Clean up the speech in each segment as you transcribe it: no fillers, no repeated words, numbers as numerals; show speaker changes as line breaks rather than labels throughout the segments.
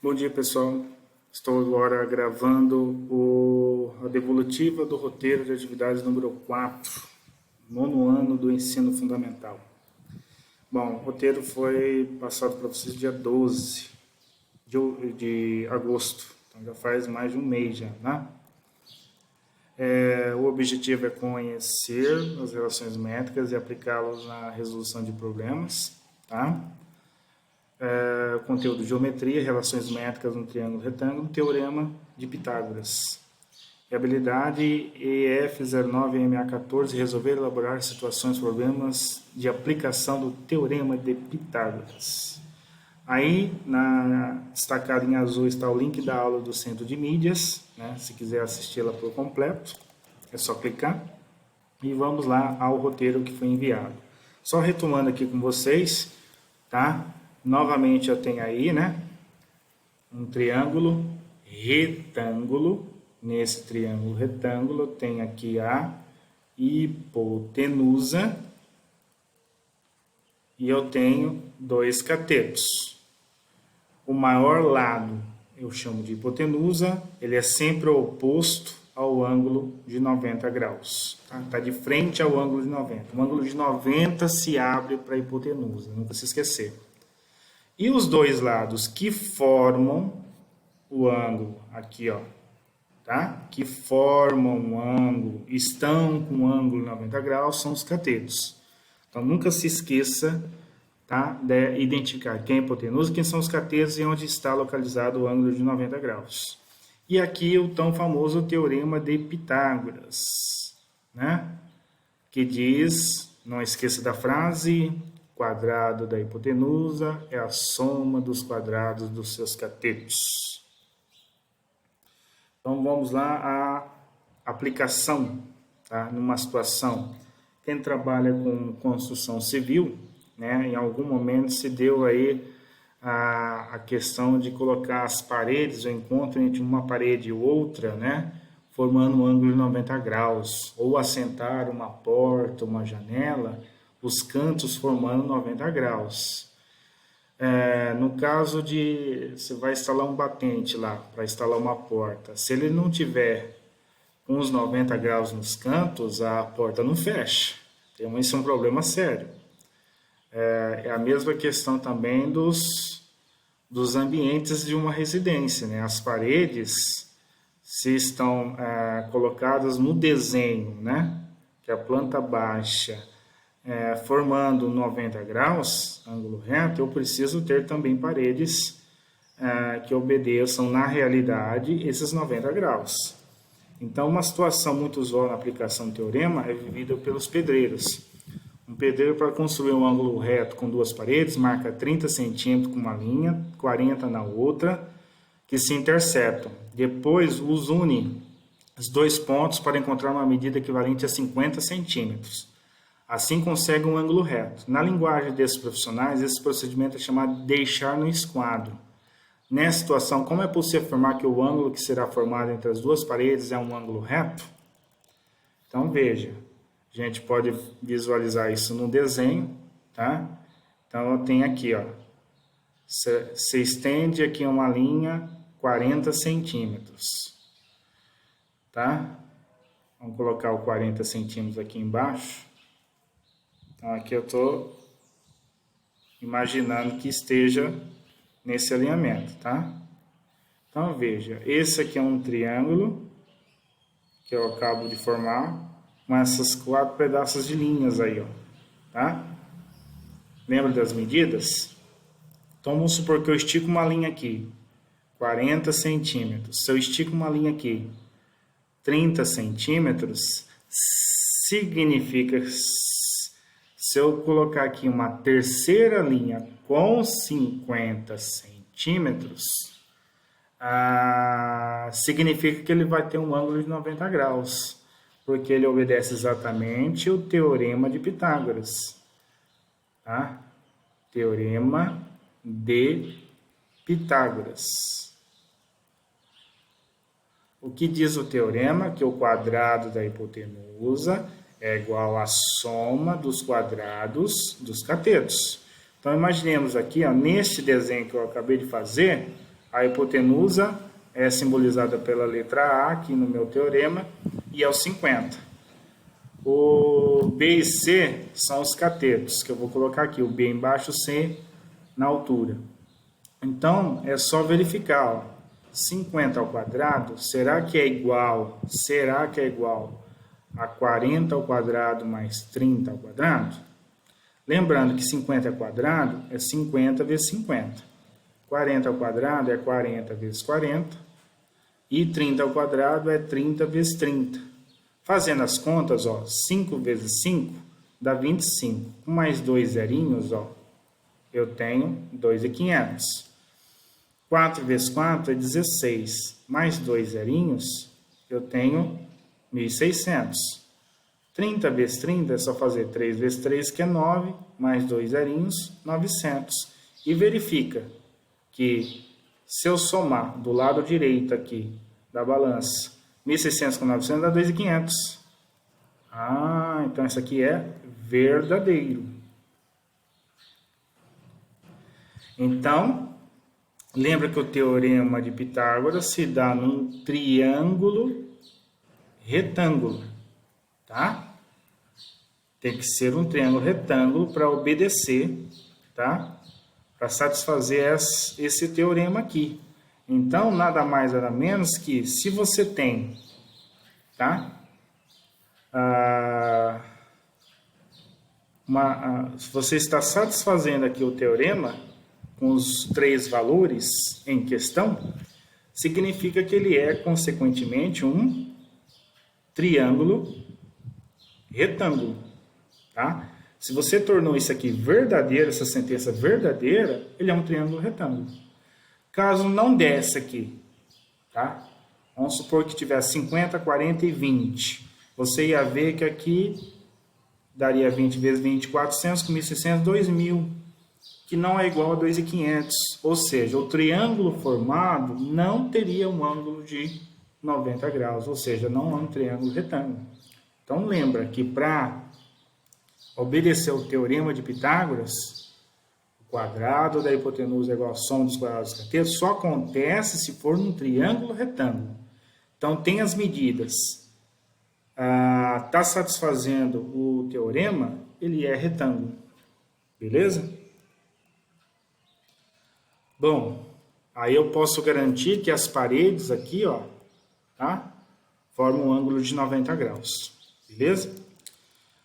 Bom dia, pessoal. Estou agora gravando a devolutiva do roteiro de atividades número 4, nono ano do ensino fundamental. Bom, o roteiro foi passado para vocês dia 12 de agosto, então já faz mais de um mês já, né? O objetivo é conhecer as relações métricas e aplicá-las na resolução de problemas, tá? Conteúdo de geometria, relações métricas no triângulo retângulo, teorema de Pitágoras. E habilidade EF09MA14, resolver e elaborar situações, problemas de aplicação do teorema de Pitágoras. Aí, destacado em azul, está o link da aula do Centro de Mídias, né? Se quiser assisti-la por completo, é só clicar. E vamos lá ao roteiro que foi enviado. Só retomando aqui com vocês, tá? Novamente eu tenho aí, né, um triângulo retângulo. Nesse triângulo retângulo tem aqui a hipotenusa e eu tenho dois catetos. O maior lado eu chamo de hipotenusa, ele é sempre oposto ao ângulo de 90 graus. Tá de frente ao ângulo de 90. O ângulo de 90 se abre para a hipotenusa, nunca se esquecer. E os dois lados que formam o ângulo, aqui, ó, tá? Que formam o ângulo, estão com o ângulo 90 graus, são os catetos. Então, nunca se esqueça, tá? De identificar quem é a hipotenusa, quem são os catetos e onde está localizado o ângulo de 90 graus. E aqui o tão famoso teorema de Pitágoras, né? Que diz, não esqueça da frase: quadrado da hipotenusa é a soma dos quadrados dos seus catetos. Então vamos lá à aplicação, tá? Numa situação. Quem trabalha com construção civil, né, em algum momento se deu aí a questão de colocar as paredes, o encontro entre uma parede e outra, né, formando um ângulo de 90 graus, ou assentar uma porta, uma janela, os cantos formando 90 graus. No caso de você vai instalar um batente lá para instalar uma porta, se ele não tiver com os 90 graus nos cantos, a porta não fecha. Então, isso é um problema sério. É a mesma questão também dos ambientes de uma residência, né? As paredes, se estão colocadas no desenho, né, que a planta baixa formando 90 graus, ângulo reto, eu preciso ter também paredes que obedeçam, na realidade, esses 90 graus. Então, uma situação muito usual na aplicação do teorema é vivida pelos pedreiros. Um pedreiro, para construir um ângulo reto com duas paredes, marca 30 centímetros com uma linha, 40 na outra, que se interceptam. Depois, une os dois pontos para encontrar uma medida equivalente a 50 centímetros. Assim consegue um ângulo reto. Na linguagem desses profissionais, esse procedimento é chamado de deixar no esquadro. Nessa situação, como é possível afirmar que o ângulo que será formado entre as duas paredes é um ângulo reto? Então, veja, a gente pode visualizar isso no desenho, tá? Então, eu tenho aqui, ó, você estende aqui uma linha 40 centímetros, tá? Vamos colocar o 40 centímetros aqui embaixo. Então, aqui eu estou imaginando que esteja nesse alinhamento, tá? Então, veja, esse aqui é um triângulo que eu acabo de formar com essas 4 pedaços de linhas aí, ó, tá? Lembra das medidas? Então, vamos supor que eu estico uma linha aqui, 40 centímetros. Se eu estico uma linha aqui, 30 centímetros, significa que se eu colocar aqui uma terceira linha com 50 centímetros, significa que ele vai ter um ângulo de 90 graus, porque ele obedece exatamente o teorema de Pitágoras. Tá? Teorema de Pitágoras. O que diz o teorema? Que o quadrado da hipotenusa é igual à soma dos quadrados dos catetos. Então, imaginemos aqui, ó, neste desenho que eu acabei de fazer, A hipotenusa é simbolizada pela letra A aqui no meu teorema e é o 50. O B e C são os catetos, que eu vou colocar aqui, o B embaixo, o C na altura. Então, é só verificar, ó, 50 ao quadrado, será que é igual a 40 ao quadrado mais 30 ao quadrado? Lembrando que 50 ao quadrado é 50 vezes 50. 40 ao quadrado é 40 vezes 40. E 30 ao quadrado é 30 vezes 30. Fazendo as contas, ó, 5 vezes 5 dá 25. Com mais 2 zerinhos, ó, eu tenho 2.500. 4 vezes 4 é 16. Mais 2 zerinhos, eu tenho 1.600. 30 vezes 30 é só fazer 3 vezes 3, que é 9. Mais 2 zerinhos, 900. E verifica que se eu somar do lado direito aqui da balança, 1.600 com 900 dá 2.500. Ah, então isso aqui é verdadeiro. Então, lembra que o teorema de Pitágoras se dá num triângulo retângulo, tá? Tem que ser um triângulo retângulo para obedecer, tá? Para satisfazer esse teorema aqui. Então, nada mais nada menos que se você tem, tá? Se você está satisfazendo aqui o teorema com os 3 valores em questão, significa que ele é, consequentemente, um triângulo retângulo, tá? Se você tornou isso aqui verdadeiro, essa sentença verdadeira, ele é um triângulo retângulo. Caso não desse aqui, tá? Vamos supor que tivesse 50, 40 e 20. Você ia ver que aqui daria 20 vezes 20, 400, com 1.600, 2.000, que não é igual a 2.500. Ou seja, o triângulo formado não teria um ângulo de 90 graus, ou seja, não é um triângulo retângulo. Então lembra que para obedecer ao teorema de Pitágoras, o quadrado da hipotenusa é igual à soma dos quadrados dos catetos, só acontece se for num triângulo retângulo. Então tem as medidas. Está satisfazendo o teorema, ele é retângulo. Beleza? Bom, aí eu posso garantir que as paredes aqui, ó, tá? Formam um ângulo de 90 graus. Beleza?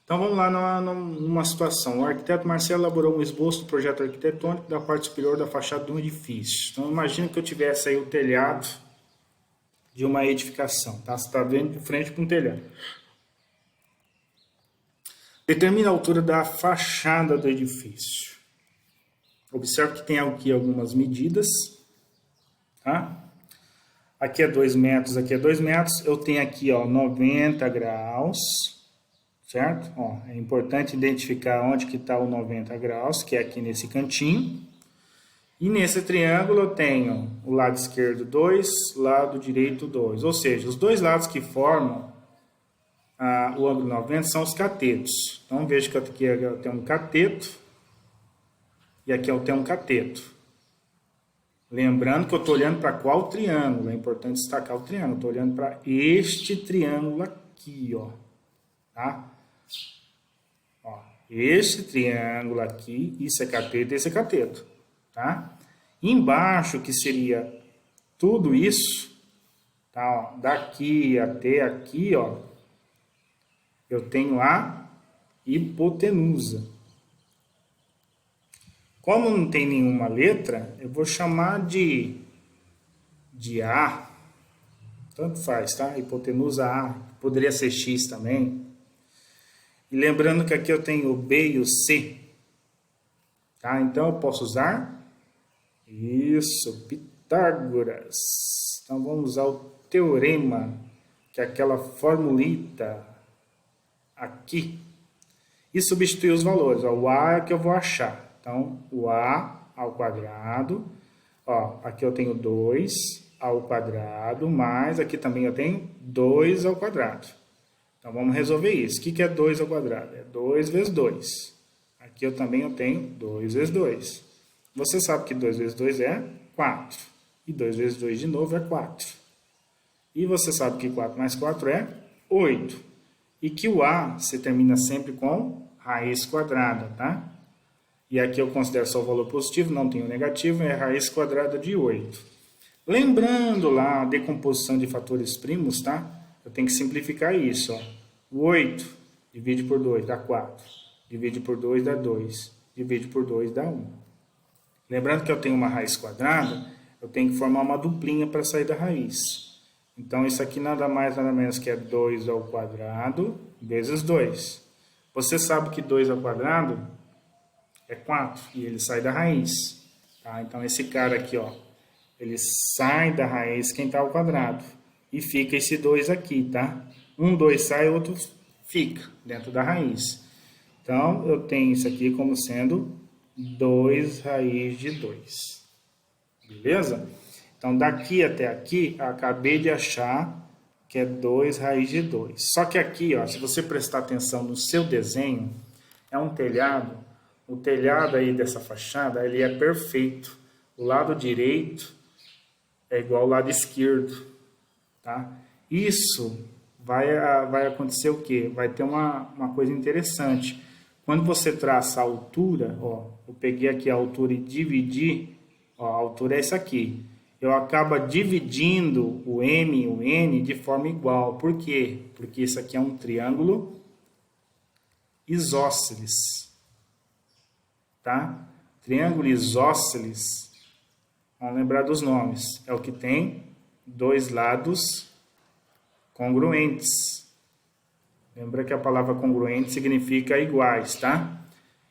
Então vamos lá numa situação. O arquiteto Marcelo elaborou um esboço do projeto arquitetônico da parte superior da fachada de um edifício. Então imagina que eu tivesse aí o telhado de uma edificação, tá? Você está vendo de frente para um telhado. Determina a altura da fachada do edifício. Observe que tem aqui algumas medidas, tá? Aqui é 2 metros, aqui é 2 metros. Eu tenho aqui, ó, 90 graus, certo? Ó, é importante identificar onde que está o 90 graus, que é aqui nesse cantinho. E nesse triângulo eu tenho o lado esquerdo 2, lado direito 2. Ou seja, os dois lados que formam o ângulo 90 são os catetos. Então veja que aqui eu tenho um cateto e aqui eu tenho um cateto. Lembrando que eu estou olhando para qual triângulo? É importante destacar o triângulo. Estou olhando para este triângulo aqui, ó. Tá? Ó, este triângulo aqui, isso é cateto e esse é cateto. Tá? Embaixo, que seria tudo isso, tá? Ó, daqui até aqui, ó, eu tenho a hipotenusa. Como não tem nenhuma letra, eu vou chamar de A. Tanto faz, tá? Hipotenusa A. Poderia ser X também. E lembrando que aqui eu tenho o B e o C. Tá? Então eu posso usar isso, Pitágoras. Então vamos usar o teorema, que é aquela formulita aqui. E substituir os valores. Ó, o A é que eu vou achar. Então, o A ao quadrado, ó, aqui eu tenho 2 ao quadrado, mais aqui também eu tenho 2 ao quadrado. Então, vamos resolver isso. O que é 2 ao quadrado? É 2 vezes 2. Aqui eu também tenho 2 vezes 2. Você sabe que 2 vezes 2 é 4. E 2 vezes 2 de novo é 4. E você sabe que 4 mais 4 é 8. E que o A você termina sempre com raiz quadrada, tá? E aqui eu considero só o valor positivo, não tenho negativo, é raiz quadrada de 8. Lembrando lá a decomposição de fatores primos, tá? Eu tenho que simplificar isso, ó. O 8 divide por 2 dá 4. Divide por 2 dá 2. Divide por 2 dá 1. Lembrando que eu tenho uma raiz quadrada, eu tenho que formar uma duplinha para sair da raiz. Então, isso aqui nada mais, nada menos que é 2 ao quadrado vezes 2. Você sabe que 2 ao quadrado é 4 e ele sai da raiz. Tá? Então, esse cara aqui, ó, ele sai da raiz quem está ao quadrado. E fica esse 2 aqui, tá? 2 sai, o outro fica dentro da raiz. Então, eu tenho isso aqui como sendo 2 raiz de 2. Beleza? Então, daqui até aqui, eu acabei de achar que é 2 raiz de 2. Só que aqui, ó, se você prestar atenção no seu desenho, é um telhado. O telhado aí dessa fachada, ele é perfeito. O lado direito é igual ao lado esquerdo, tá? Isso vai acontecer o quê? Vai ter uma coisa interessante. Quando você traça a altura, ó, eu peguei aqui a altura e dividi, ó, a altura é essa aqui. Eu acabo dividindo o M e o N de forma igual. Por quê? Porque isso aqui é um triângulo isósceles, tá? Triângulo isósceles, vamos lembrar dos nomes, é o que tem dois lados congruentes. Lembra que a palavra congruente significa iguais, tá?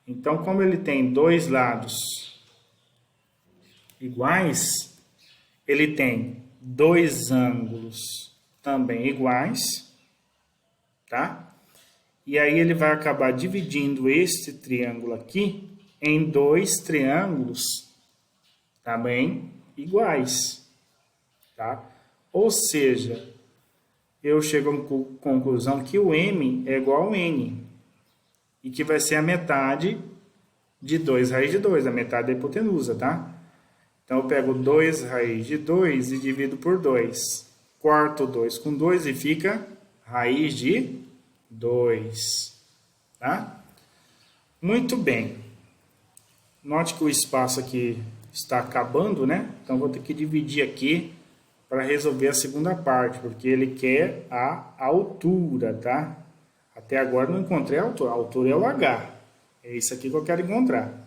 Então, como ele tem dois lados iguais, ele tem dois ângulos também iguais, tá? E aí ele vai acabar dividindo este triângulo aqui em dois triângulos também iguais, tá? Ou seja, eu chego à conclusão que o M é igual ao N e que vai ser a metade de 2 raiz de 2, a metade da hipotenusa, tá? Então, eu pego 2 raiz de 2 e divido por 2. Corto 2 com 2 e fica raiz de 2. Tá? Muito bem. Note que o espaço aqui está acabando, né? Então, vou ter que dividir aqui para resolver a segunda parte, porque ele quer a altura, tá? Até agora não encontrei a altura. A altura é o H. É isso aqui que eu quero encontrar.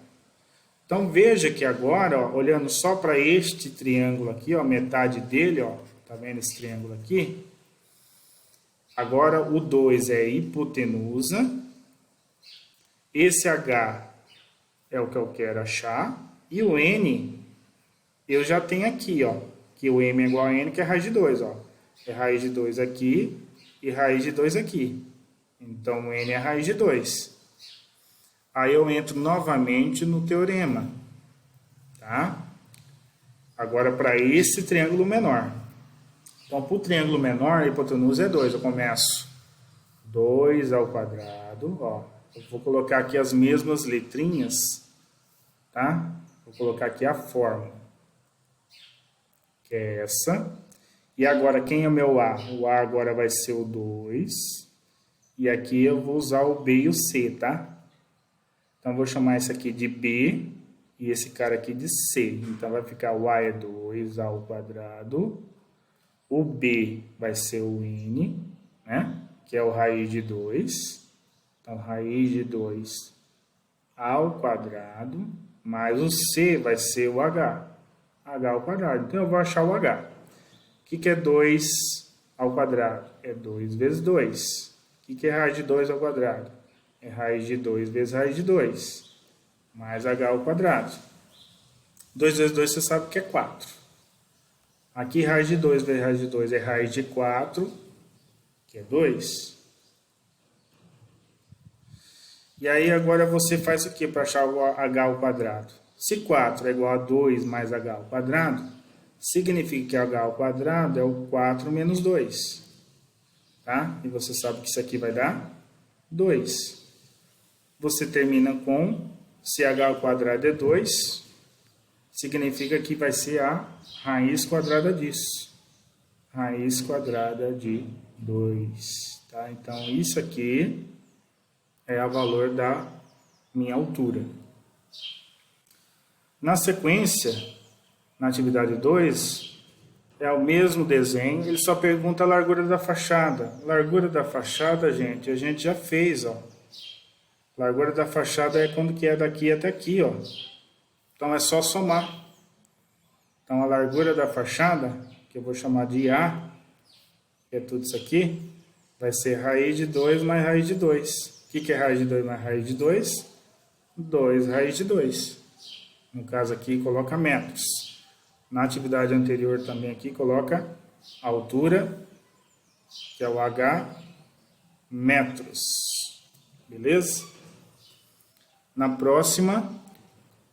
Então, veja que agora, ó, olhando só para este triângulo aqui, ó, metade dele, ó, tá vendo esse triângulo aqui? Agora, o 2 é hipotenusa. Esse H é o que eu quero achar. E o N, eu já tenho aqui, ó, que o M é igual a N, que é raiz de 2, ó. É raiz de 2 aqui e raiz de 2 aqui. Então, o N é raiz de 2. Aí eu entro novamente no teorema, tá? Agora para esse triângulo menor. Então, para o triângulo menor, a hipotenusa é 2. Eu começo 2 ao quadrado, ó. Eu vou colocar aqui as mesmas letrinhas, tá? Vou colocar aqui a fórmula, que é essa. E agora, quem é o meu A? O A agora vai ser o 2. E aqui eu vou usar o B e o C, tá? Então, vou chamar esse aqui de B e esse cara aqui de C. Então, vai ficar o A é 2 ao quadrado. O B vai ser o N, né? Que é o raiz de 2. Então, raiz de 2 ao quadrado. Mais o C vai ser o H. H ao quadrado. Então, eu vou achar o H. O que é 2 ao quadrado? É 2 vezes 2. O que é raiz de 2 ao quadrado? É raiz de 2 vezes raiz de 2, mais H ao quadrado. 2 vezes 2 você sabe que é 4. Aqui raiz de 2 vezes raiz de 2 é raiz de 4, que é 2. E aí agora você faz o que para achar o H ao quadrado? Se 4 é igual a 2 mais H ao quadrado, significa que H ao quadrado é o 4 menos 2. Tá? E você sabe que isso aqui vai dar 2. Você termina com, se H ao quadrado é 2, significa que vai ser a raiz quadrada disso. Raiz quadrada de 2. Tá? Então, isso aqui é o valor da minha altura. Na sequência, na atividade 2, é o mesmo desenho, ele só pergunta a largura da fachada. Largura da fachada, gente, a gente já fez, ó. Largura da fachada é quando que é daqui até aqui, ó. Então é só somar. Então a largura da fachada, que eu vou chamar de A, que é tudo isso aqui, vai ser raiz de 2 mais raiz de 2. O que é raiz de 2 mais raiz de 2? 2 raiz de 2. No caso aqui, coloca metros. Na atividade anterior também aqui, coloca altura, que é o H, metros. Beleza? Na próxima,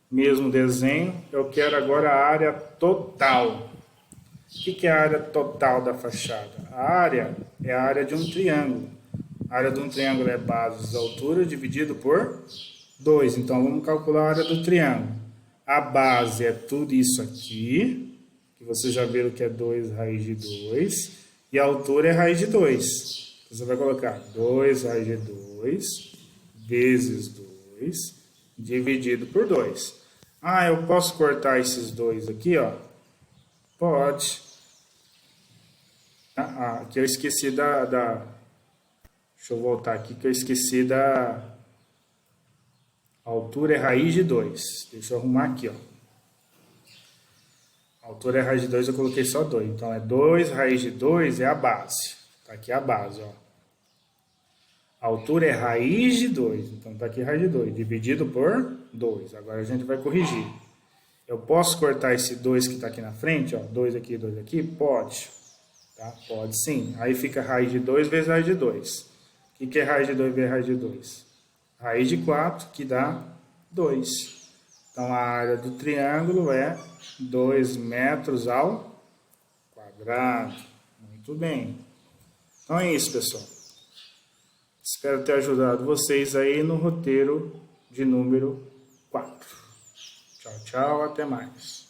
mesmo desenho, eu quero agora a área total. O que é a área total da fachada? A área é a área de um triângulo. A área de um triângulo é base vezes altura dividido por 2. Então, vamos calcular a área do triângulo. A base é tudo isso aqui, que vocês já viram que é 2 raiz de 2. E a altura é raiz de 2. Você vai colocar 2 raiz de 2 vezes 2 dividido por 2. Ah, eu posso cortar esses dois aqui, ó? Pode. Aqui eu esqueci Deixa eu voltar aqui que eu esqueci da... A altura é raiz de 2. Deixa eu arrumar aqui, ó. A altura é raiz de 2, eu coloquei só 2. Então, é 2 raiz de 2 é a base. Tá aqui a base, ó. A altura é raiz de 2. Então, tá aqui raiz de 2. Dividido por 2. Agora, a gente vai corrigir. Eu posso cortar esse 2 que tá aqui na frente, ó. 2 aqui, 2 aqui? Pode. Tá? Pode sim. Aí fica raiz de 2 vezes raiz de 2. O que é raiz de 2 vezes raiz de 2? Raiz de 4, que dá 2. Então, a área do triângulo é 2 metros ao quadrado. Muito bem. Então, é isso, pessoal. Espero ter ajudado vocês aí no roteiro de número 4. Tchau, tchau. Até mais.